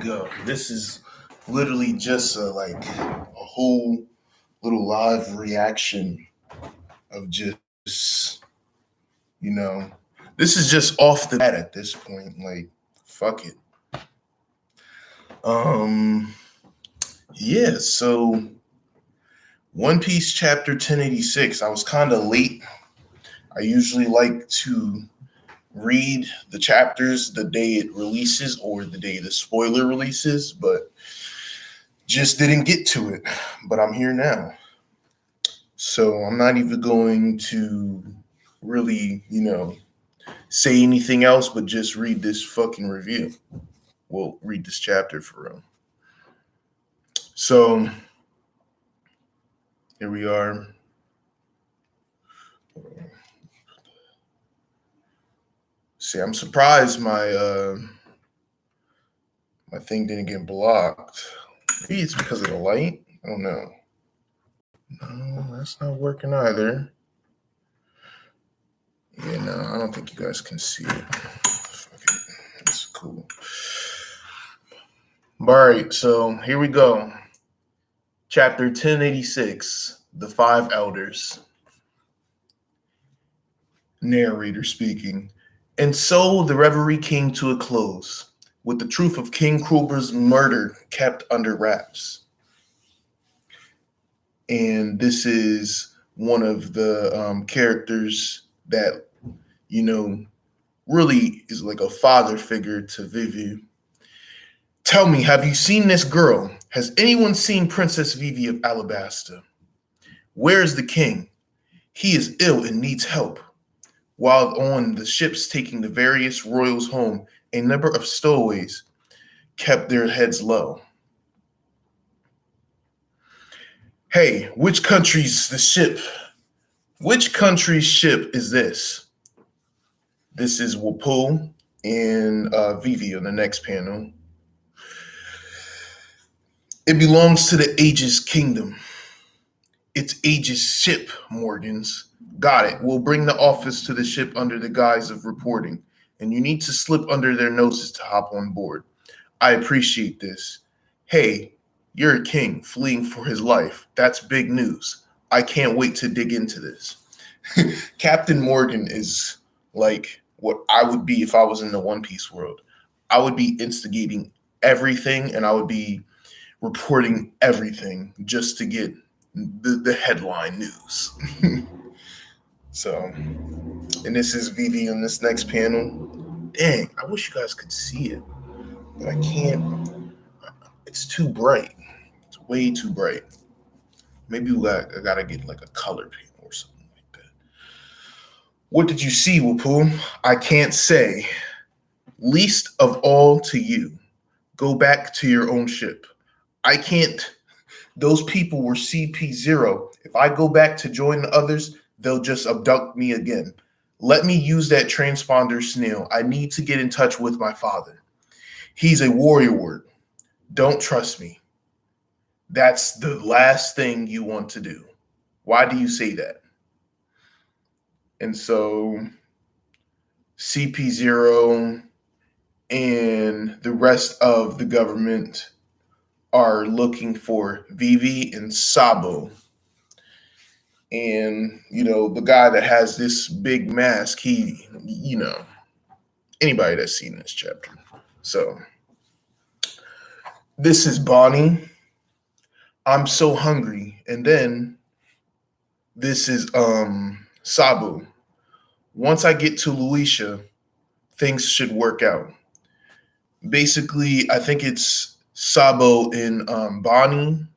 go. This is literally just a whole little live reaction of just you know this is just off the bat at this point. Like fuck it. Um yeah, so One Piece chapter 1086. I was kind of late. I usually like to read the chapters the day it releases or the day the spoiler releases, but just didn't get to it. But I'm here now. So I'm not even going to really, say anything else but just read this fucking review. Well, read this chapter for real. So here we are. See, I'm surprised my thing didn't get blocked. Maybe it's because of the light. I don't know. No, that's not working either. Yeah, no, I don't think you guys can see it. Fuck it. It's cool. All right, so here we go. Chapter 1086, The Five Elders. Narrator speaking. And so the reverie came to a close, with the truth of King Kruber's murder kept under wraps. And this is one of the characters that, really is like a father figure to Vivi. Tell me, have you seen this girl? Has anyone seen Princess Vivi of Alabasta? Where is the king? He is ill and needs help. While on the ships taking the various royals home, a number of stowaways kept their heads low. Hey, which country's ship is this? This is Wapol and Vivi on the next panel. It belongs to the Aegis Kingdom. It's Aegis ship, Morgans. Got it. We'll bring the office to the ship under the guise of reporting, and you need to slip under their noses to hop on board. I appreciate this. Hey, you're a king fleeing for his life. That's big news. I can't wait to dig into this. Captain Morgan is like what I would be if I was in the One Piece world. I would be instigating everything and I would be reporting everything just to get the headline news. So, and this is Vivi on this next panel. Dang, I wish you guys could see it, but I can't. It's too bright. It's way too bright. Maybe I gotta get like a color panel or something like that. What did you see, Wapoo? I can't say. Least of all to you. Go back to your own ship. I can't. Those people were CP0. If I go back to join the others, they'll just abduct me again. Let me use that transponder snail. I need to get in touch with my father. He's a warrior word. Don't trust me. That's the last thing you want to do. Why do you say that? And so CP0 and the rest of the government are looking for Vivi and Sabo. And, the guy that has this big mask, he, anybody that's seen this chapter. So this is Bonnie. I'm so hungry. And then this is Sabu. Once I get to Luisha, things should work out. Basically, I think it's Sabo and Bonnie,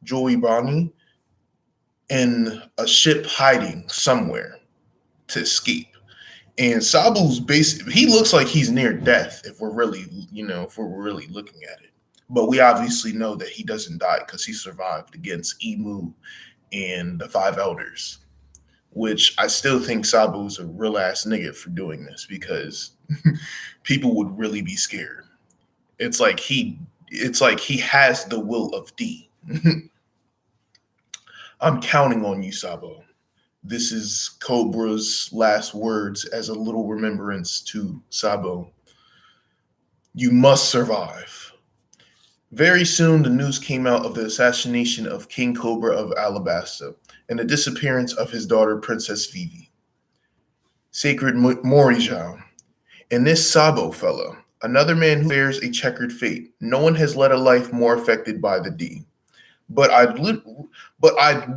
Joey Bonnie, in a ship hiding somewhere to escape. And Sabu's he looks like he's near death if we're really looking at it. But we obviously know that he doesn't die because he survived against Emu and the Five Elders, which I still think Sabu is a real ass nigga for doing this because people would really be scared. It's like he has the will of D. I'm counting on you, Sabo. This is Cobra's last words as a little remembrance to Sabo. You must survive. Very soon, the news came out of the assassination of King Cobra of Alabasta and the disappearance of his daughter, Princess Vivi. Sacred Morijao. And this Sabo fellow, another man who bears a checkered fate. No one has led a life more affected by the D. But I'd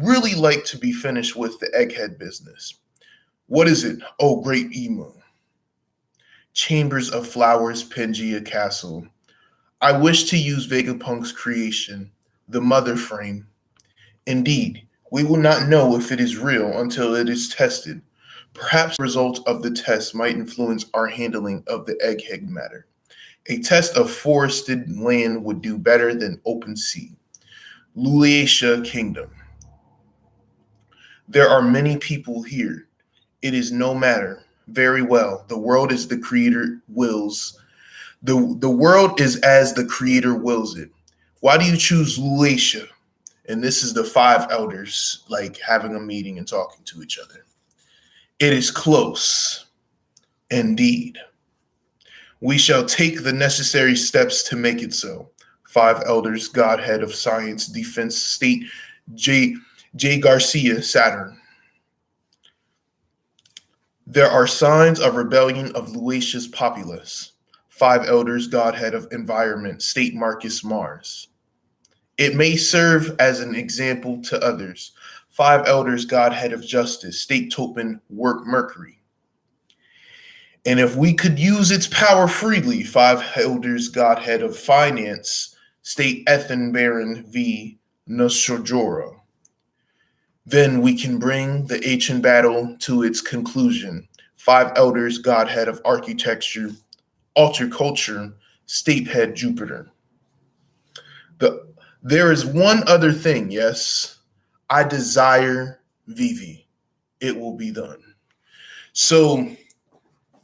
really like to be finished with the egghead business. What is it, oh great Emu? Chambers of Flowers, Pangea Castle. I wish to use Vegapunk's creation, the mother frame. Indeed, we will not know if it is real until it is tested. Perhaps the result of the test might influence our handling of the egghead matter. A test of forested land would do better than open sea. Lulatia Kingdom. There are many people here. It is no matter. Very well. The world is the creator wills. The world is as the creator wills it. Why do you choose Lulatia? And this is the five elders like having a meeting and talking to each other. It is close. Indeed. We shall take the necessary steps to make it so. Five elders, Godhead of Science, Defense, State, J. Garcia, Saturn. There are signs of rebellion of Luatia's populace. Five elders, Godhead of Environment, State Marcus, Mars. It may serve as an example to others. Five elders, Godhead of Justice, State Topin, Work, Mercury. And if we could use its power freely, five elders, Godhead of Finance, State Ethan Baron v. Nosojoro. Then we can bring the ancient battle to its conclusion. Five elders, Godhead of Architecture, Alter Culture, State Head Jupiter. There is one other thing, yes. I desire Vivi. It will be done. So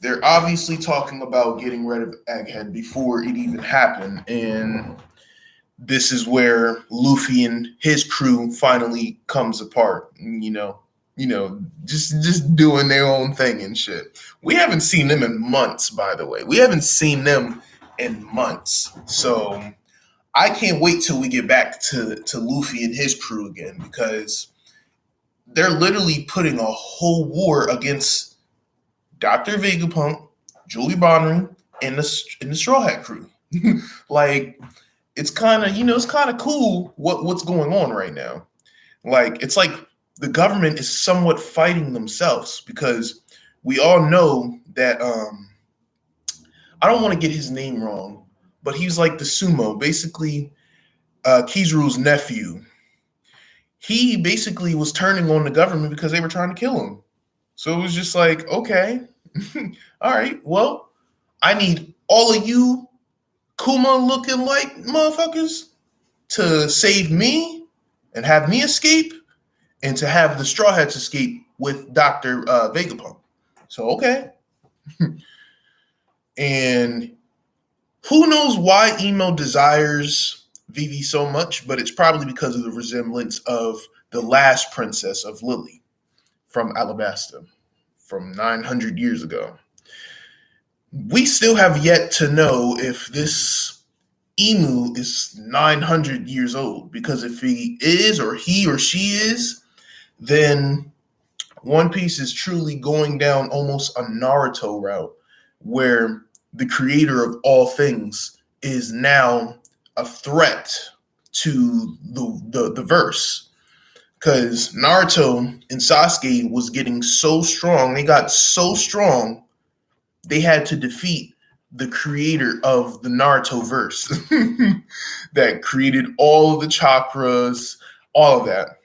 they're obviously talking about getting rid of Egghead before it even happened. And this is where Luffy and his crew finally comes apart. Just doing their own thing and shit. We haven't seen them in months, by the way. We haven't seen them in months. So I can't wait till we get back to Luffy and his crew again, because they're literally putting a whole war against Dr. Vegapunk, Julie Bonnery, and the Straw Hat crew. Like, it's kind of cool what's going on right now. Like, it's like the government is somewhat fighting themselves, because we all know that I don't want to get his name wrong, but he's like the sumo, basically Kizaru's nephew. He basically was turning on the government because they were trying to kill him. So it was just like, okay, all right, well, I need all of you Kuma looking like motherfuckers to save me and have me escape, and to have the Straw Hats escape with Dr. Vegapunk. So, okay. And who knows why Emo desires Vivi so much, but it's probably because of the resemblance of the last princess of Lily from Alabasta from 900 years ago. We still have yet to know if this Emu is 900 years old, because if he is, or he or she is, then One Piece is truly going down almost a Naruto route, where the creator of all things is now a threat to the verse. Because Naruto and Sasuke was getting so strong, they got so strong, they had to defeat the creator of the Naruto verse that created all of the chakras, all of that.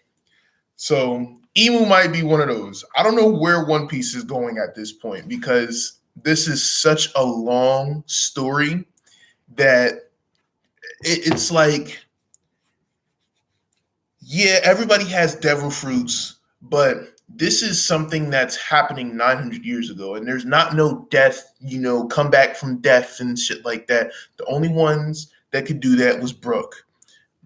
So Emu might be one of those. I don't know where One Piece is going at this point, because this is such a long story that it's like, yeah, everybody has devil fruits, but this is something that's happening 900 years ago, and there's not no death, come back from death and shit like that. The only ones that could do that was Brook.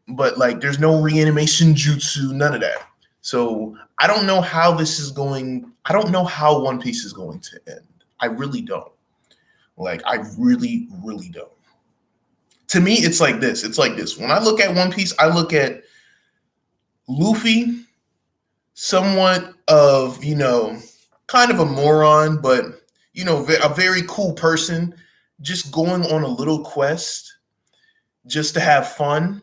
But like, there's no reanimation jutsu, none of that. So I don't know how this is going. I don't know how One Piece is going to end. I really don't. Like, I really, really don't. To me, it's like this. It's like this. When I look at One Piece, I look at Luffy, somewhat of, kind of a moron, but, a very cool person, just going on a little quest just to have fun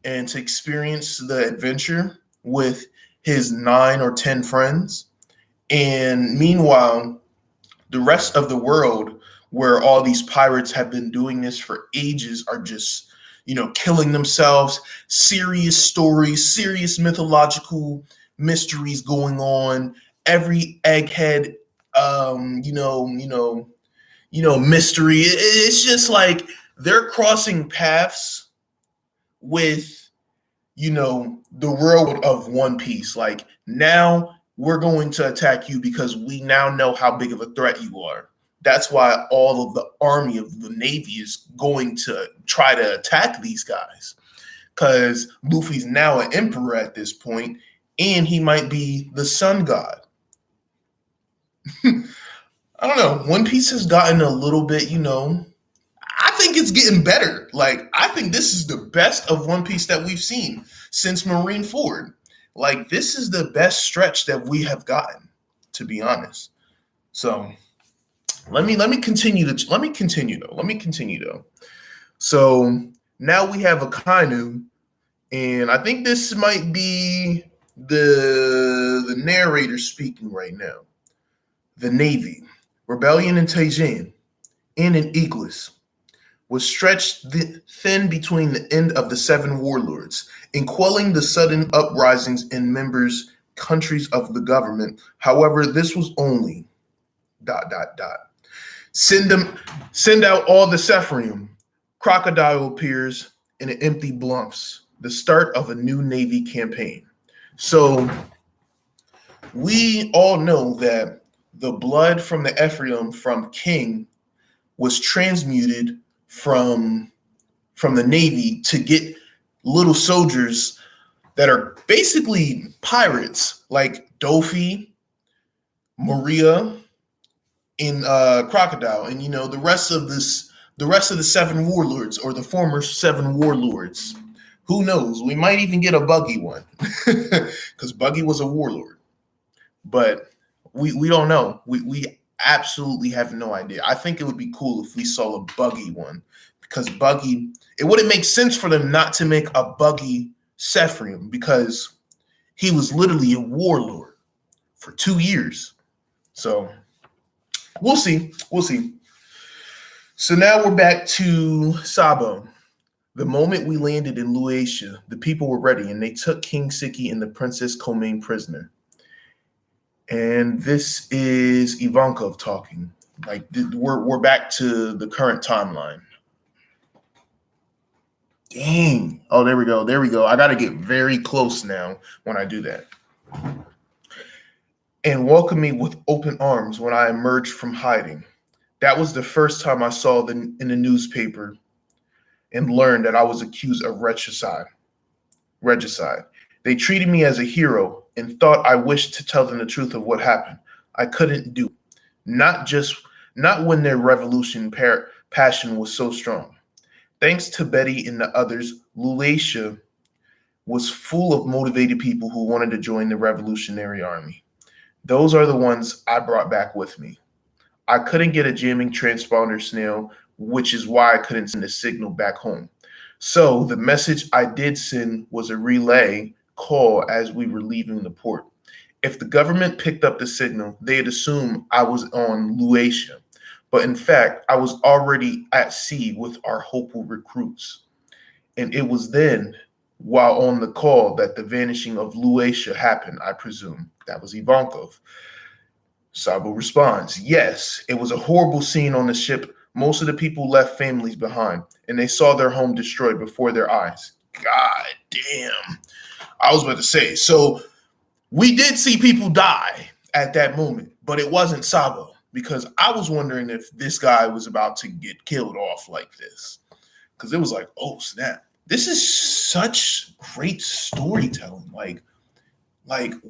and to experience the adventure with his 9 or 10 friends. And meanwhile, the rest of the world, where all these pirates have been doing this for ages, are just, killing themselves. Serious stories, serious mythological mysteries going on. Every egghead, mystery. It's just like they're crossing paths with, the world of One Piece. Like, now we're going to attack you because we now know how big of a threat you are. That's why all of the army of the Navy is going to try to attack these guys, because Luffy's now an emperor at this point, and he might be the sun god. I don't know. One Piece has gotten a little bit, I think it's getting better. Like, I think this is the best of One Piece that we've seen since Marineford. Like, this is the best stretch that we have gotten, to be honest. So let me continue though. So now we have Akainu, and I think this might be the narrator speaking right now. The Navy, rebellion in Taijin, and in Iglis, was stretched thin between the end of the 7 warlords in quelling the sudden uprisings in members' countries of the government. However, this was only ... Send out all the Sephrium. Crocodile appears in an empty bluffs. The start of a new Navy campaign. So we all know that the blood from the Ephraim from King was transmuted from the Navy to get little soldiers that are basically pirates, like Dofi, Maria, and Crocodile, and the rest of the 7 warlords, or the former 7 warlords. Who knows? We might even get a Buggy one, because Buggy was a warlord. But we don't know. We absolutely have no idea. I think it would be cool if we saw a Buggy one, because Buggy, it wouldn't make sense for them not to make a Buggy Sephrium, because he was literally a warlord for 2 years. So we'll see. So now we're back to Sabo. The moment we landed in Luatia, the people were ready, and they took King Siki and the Princess Komain prisoner. And this is Ivankov talking. Like, we're back to the current timeline. Dang. Oh, there we go. I got to get very close now when I do that. And welcomed me with open arms when I emerged from hiding. That was the first time I saw in the newspaper and learned that I was accused of regicide. They treated me as a hero and thought I wished to tell them the truth of what happened. I couldn't do it. Not when their revolution passion was so strong. Thanks to Betty and the others, Luatia was full of motivated people who wanted to join the Revolutionary Army. Those are the ones I brought back with me. I couldn't get a jamming transponder snail, which is why I couldn't send a signal back home. So the message I did send was a relay call as we were leaving the port. If the government picked up the signal, they'd assume I was on Luatia. But in fact, I was already at sea with our hopeful recruits. And it was then, while on the call, that the vanishing of Luatia happened, I presume. That was Ivankov. Sabo responds, yes, it was a horrible scene on the ship. Most of the people left families behind, and they saw their home destroyed before their eyes. God damn. I was about to say, so we did see people die at that moment, but it wasn't Sabo, because I was wondering if this guy was about to get killed off like this. Because it was like, oh, snap. This is such great storytelling. Like,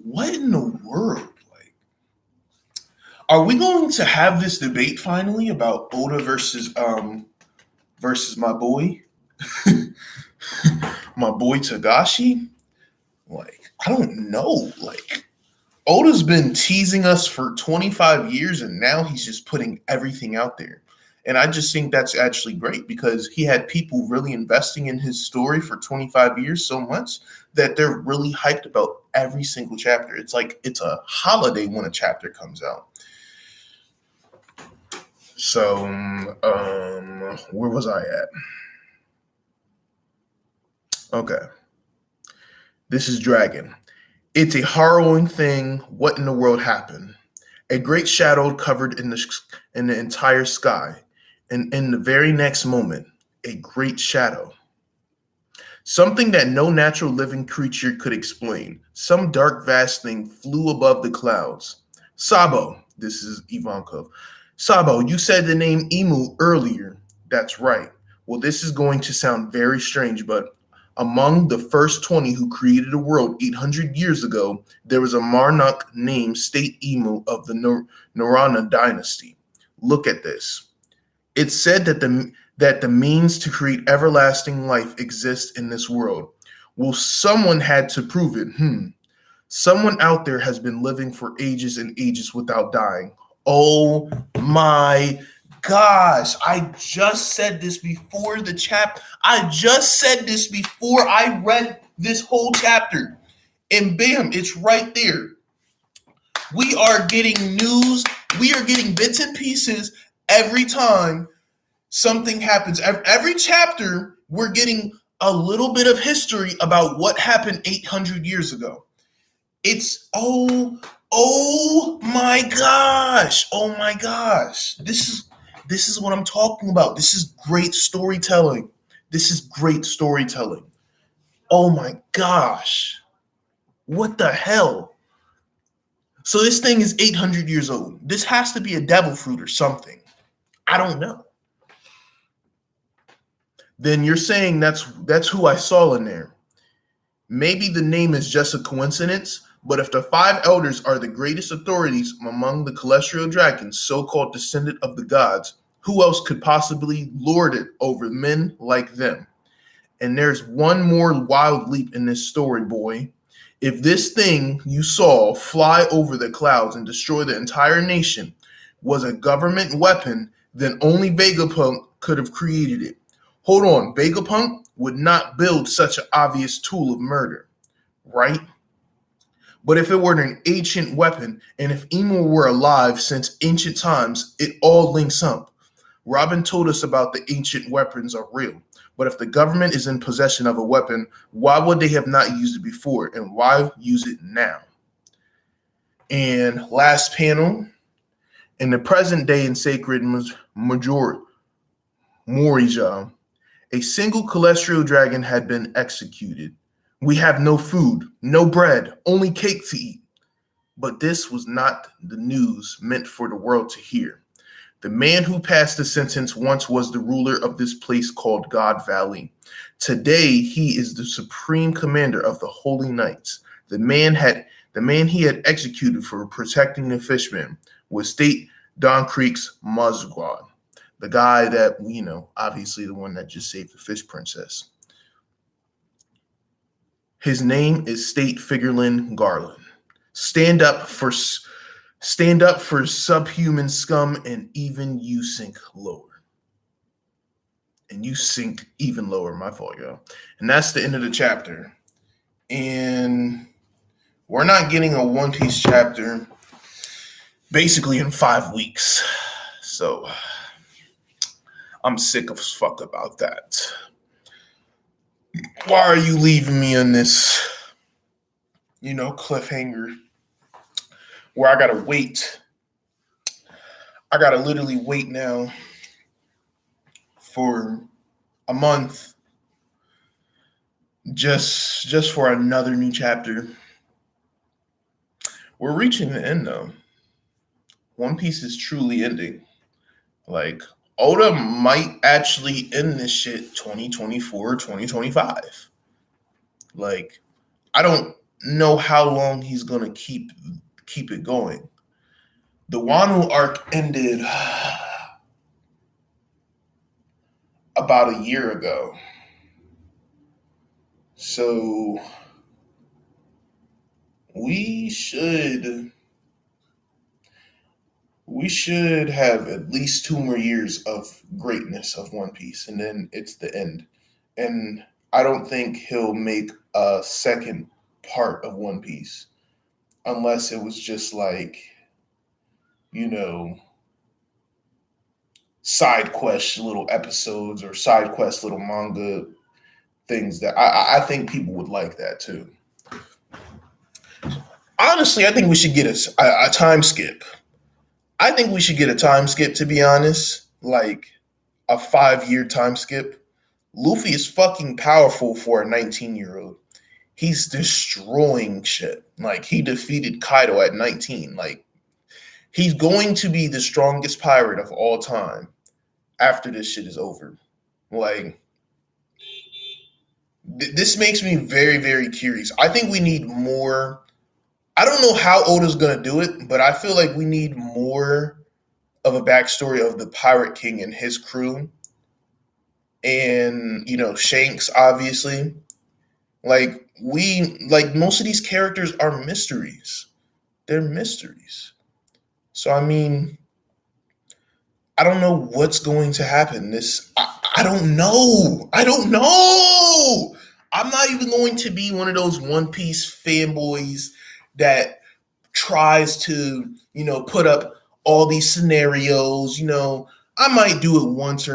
what in the world? Like, are we going to have this debate finally about Oda versus my boy? My boy Tagashi, like, I don't know. Like, Oda's been teasing us for 25 years and now he's just putting everything out there. And I just think that's actually great because he had people really investing in his story for 25 years so much that they're really hyped about every single chapter. It's like it's a holiday when a chapter comes out. So, where was I at? Okay. This is Dragon. It's a harrowing thing. What in the world happened? A great shadow covered in the entire sky, and in the very next moment, a great shadow. Something that no natural living creature could explain. Some dark, vast thing flew above the clouds. Sabo, this is Ivankov. Sabo, you said the name Emu earlier. That's right. Well, this is going to sound very strange, but among the first 20 who created the world 800 years ago, there was a Marnuk named State Emu of the Narana dynasty. Look at this. It's said that the means to create everlasting life exists in this world. Well, someone had to prove it. Someone out there has been living for ages and ages without dying. Oh my gosh. I just said this before the chapter. I just said this before I read this whole chapter. And bam, it's right there. We are getting news. We are getting bits and pieces every time something happens. Every chapter, we're getting a little bit of history about what happened 800 years ago. It's oh my gosh. Oh my gosh. This is what I'm talking about. This is great storytelling. This is great storytelling. Oh my gosh. What the hell? So this thing is 800 years old. This has to be a devil fruit or something. I don't know. Then you're saying that's who I saw in there. Maybe the name is just a coincidence, but if the five elders are the greatest authorities among the celestial dragons, so-called descendant of the gods, who else could possibly lord it over men like them? And there's one more wild leap in this story, boy. If this thing you saw fly over the clouds and destroy the entire nation was a government weapon, then only Vegapunk could have created it. Hold on, Vegapunk would not build such an obvious tool of murder, right? But if it were an ancient weapon, and if Emu were alive since ancient times, it all links up. Robin told us about the ancient weapons are real. But if the government is in possession of a weapon, why would they have not used it before? And why use it now? And last panel, in the present day in sacred Morija, a single celestial dragon had been executed. We have no food, no bread, only cake to eat. But this was not the news meant for the world to hear. The man who passed the sentence once was the ruler of this place called God Valley. Today, he is the supreme commander of the Holy Knights. The man he had executed for protecting the fishmen was State Don Creek's Musquad. The guy that, obviously the one that just saved the fish princess. His name is State Figurlin Garland. Stand up for subhuman scum, and even you sink lower. And you sink even lower, my fault, yo. And that's the end of the chapter. And we're not getting a One Piece chapter basically in 5 weeks. So I'm sick of fuck about that. Why are you leaving me on this, cliffhanger where I gotta wait? I gotta literally wait now for a month just for another new chapter. We're reaching the end though. One Piece is truly ending. Like, Oda might actually end this shit 2024, 2025. Like, I don't know how long he's gonna keep it going. The Wano arc ended about a year ago. So we should have at least 2 more years of greatness of One Piece, and then it's the end. And I don't think he'll make a second part of One Piece unless it was just like, you know, side quest little episodes or side quest little manga things that I think people would like that too. Honestly, I think we should get a time skip. I think we should get a time skip, to be honest, like a 5 year time skip. Luffy is fucking powerful for a 19-year-old. He's destroying shit. Like, he defeated Kaido at 19. Like, he's going to be the strongest pirate of all time after this shit is over. Like, this makes me very, very curious. I think we need more. I don't know how Oda's going to do it, but I feel like we need more of a backstory of the Pirate King and his crew. And, Shanks, obviously. Like, most of these characters are mysteries. They're mysteries. So, I mean, I don't know what's going to happen. I don't know. I don't know. I'm not even going to be one of those One Piece fanboys that tries to, put up all these scenarios. I might do it once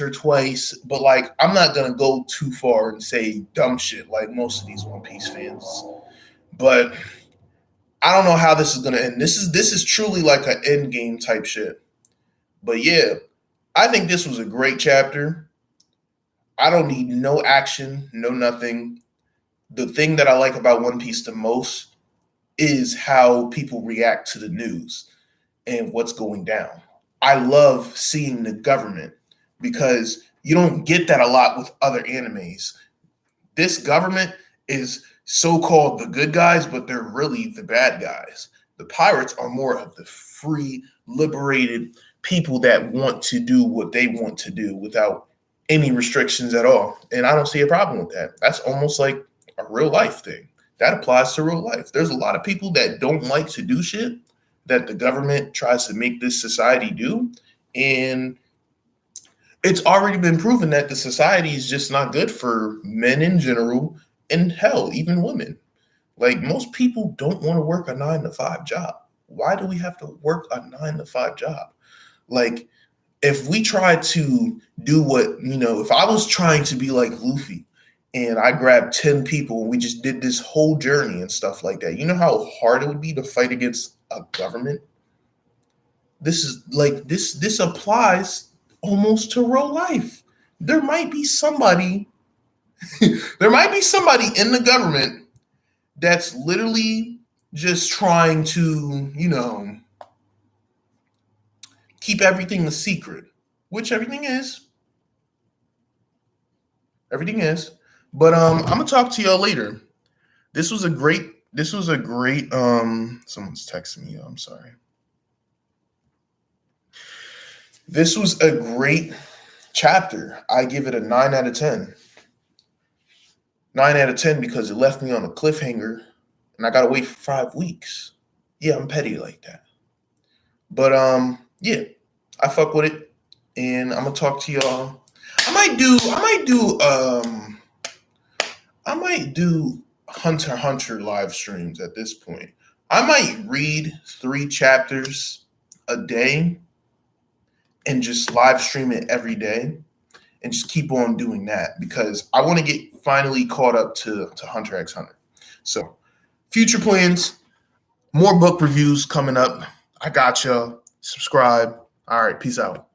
or twice, but like, I'm not gonna go too far and say dumb shit like most of these One Piece fans. But I don't know how this is gonna end. This is truly like an end game type shit. But yeah, I think this was a great chapter. I don't need no action, no nothing. The thing that I like about One Piece the most is how people react to the news and what's going down. I love seeing the government because you don't get that a lot with other animes. This government is so-called the good guys, but they're really the bad guys. The pirates are more of the free, liberated people that want to do what they want to do without any restrictions at all. And I don't see a problem with that. That's almost like a real life thing. That applies to real life. There's a lot of people that don't like to do shit that the government tries to make this society do. And it's already been proven that the society is just not good for men in general, and hell, even women. Like, most people don't want to work a 9-to-5 job. Why do we have to work a 9-to-5 job? Like, if we try to do what, if I was trying to be like Luffy and I grabbed 10 people and we just did this whole journey and stuff like that, you know how hard it would be to fight against a government? This is like, this applies almost to real life. There might be somebody in the government that's literally just trying to, keep everything a secret, which everything is. Everything is. But I'm gonna talk to y'all later. This was a great someone's texting me, I'm sorry. This was a great chapter. I give it a 9 out of 10. 9 out of 10 because it left me on a cliffhanger and I gotta wait for 5 weeks. Yeah, I'm petty like that. But yeah, I fuck with it. And I'm gonna talk to y'all. I might do Hunter x Hunter live streams at this point. I might read 3 chapters a day and just live stream it every day and just keep on doing that because I want to get finally caught up to Hunter x Hunter. So, future plans, more book reviews coming up. I got y'all. Subscribe. All right, peace out.